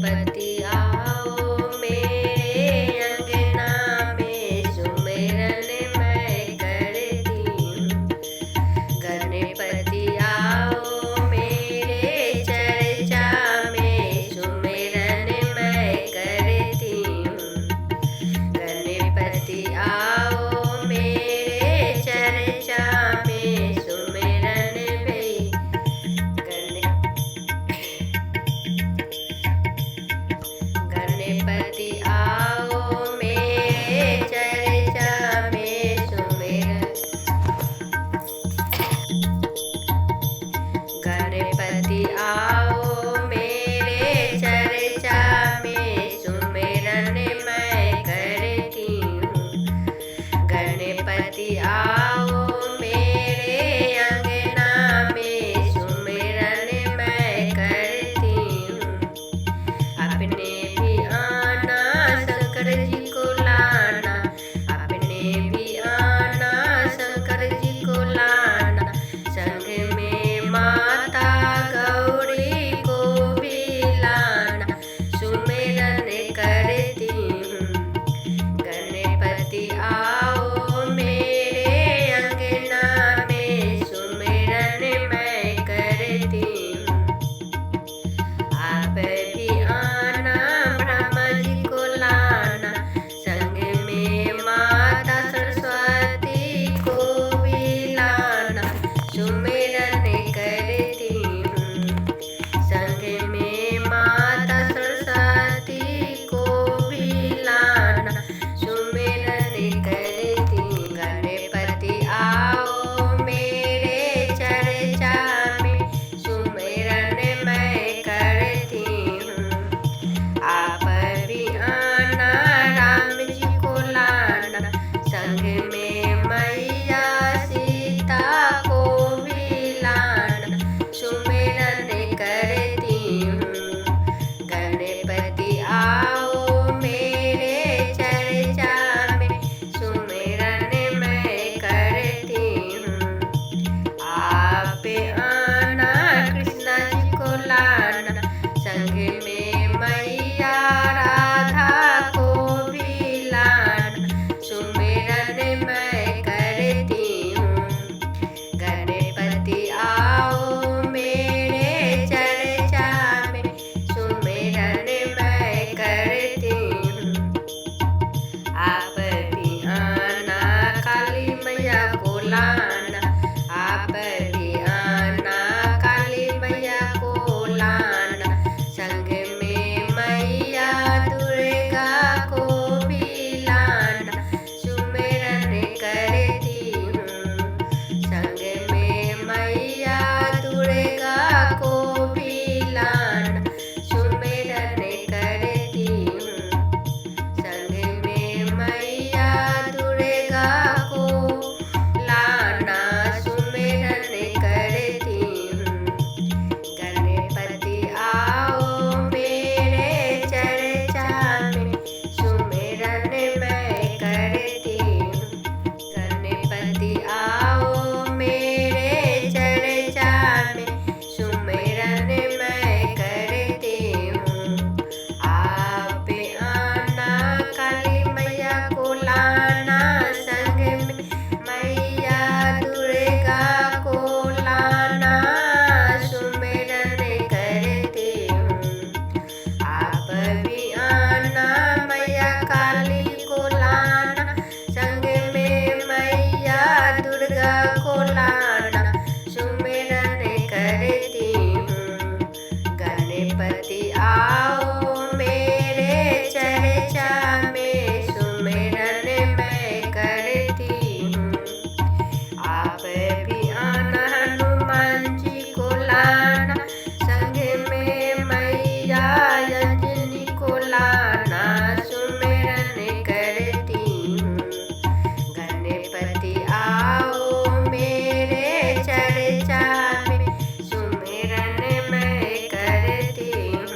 गणपति आओ मेरे अंगना में, सुमिरन मैं करती हूँ। गणपति आओ मेरे चर्चा में, सुमिरन मैं करती हूँ। गणपति आओ मेरे चर्चा में, सुमिरन में गणपति आओ मेरे चर्चा में, सुमिरन। गणपति आओ मेरे चर्चा में, सुमिरन मैं करती हूँ। गणपति आओ मेरे अंगना में, सुमिरन मैं करती हूँ। अपने भी आना शंकर जी को लाना, अपने भी आना शंकर जी को लाना। संग में माता गौरी को भी लाना, सुमिरन करती हूँ। गणपति आओ मेरे अंगना में, सुमिरन मैं करती हूँ। आप भी आना ब्रह्मा जी को लाना, संग में माता सरस्वती को भी लाना, सुमिरन करती हूँ। संग में माता सरस्वती को भी लाना, सुमिरन करती हूँ। गणपति आओ मेरे चर्चा में, सुमिरन मैं करती हूँ। आप भी आना राम जी को लाना, संग में मैया सीता को भी लाना, सुमिरन करती हूँ। गणपति आओ मेरे चर्चा में, सुमिरन मैं करती हूँ। आप आना कृष्णा जी को लाना, संग में मैया राधा को भी लाना, सुमिरन मैं करती हूँ। गणपति आओ मेरे चर्चा में, सुमिरन मैं करती हूँ। आप भी आना काली मैया को लाना, आप भी आना काली मैया को लाना। संग में मैया दुर्गा को भी लाना, सुमिरन करती हूँ। संग में मैया दुर्गा को भी लाना, सुमिरन करती हूँ। संग में मैया दुर्गा को लाना, सुमिरन करती हूँ। गणपति आओ मेरे चर्चा में, सुमिरन मैं करती हूँ। गणपति आओ मेरे चर्चा में, सुमिरन मैं करती हूँ। आप आना काली मैया को लाना, संग में मैया दुर्गा को लाना, सुमिरन करती हूँ। आप भी आना मैया काली को लाना, संग में मैया दुर्गा को लाना, सुमिरन करती हूँ। गणपति आओ मेरे चर्चा में, सुमिरन मैं करती हूँ। आप भी आना हनुमान जी को लाना, संग में मैया अंजनी को लाना, सुमिरन करती हूँ। गणपति आओ मेरे चर्चा में, सुमिरन मैं करती हूँ।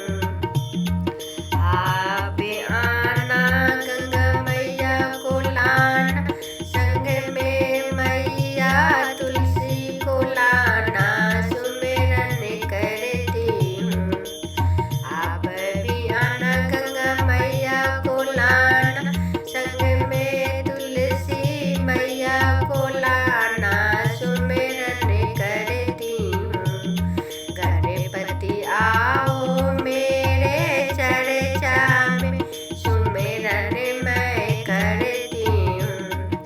आओ मेरे चर्चा में, सुमिरन मैं करती हूँ।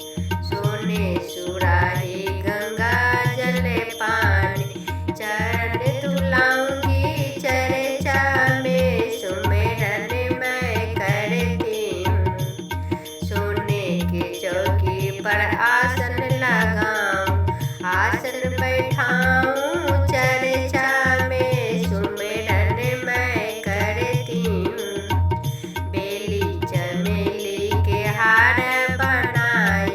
सोने सुराही गंगा जल पानी, चरण तुलाऊंगी चर्चा में, सुमिरन मैं करती हूँ। सोने की चौकी पर आसन लगाऊं, आसन बैठाऊं चर्चा में, सुमिरन मैं करती हूँ। बेली चमेली के हार बनाई,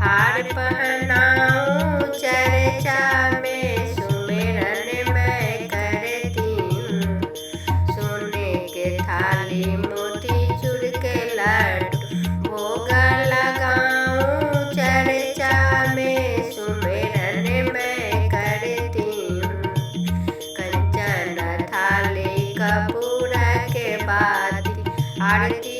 हार पहनाऊं चर्चा में, सुमिरन मैं करती हूँ। सोने के थाली मोती चूर के लड्डू, भोग लगाऊं चर्चा में, सुमिरन मैं करती हूँ। कंचन थाली कपूर के बाती, आरती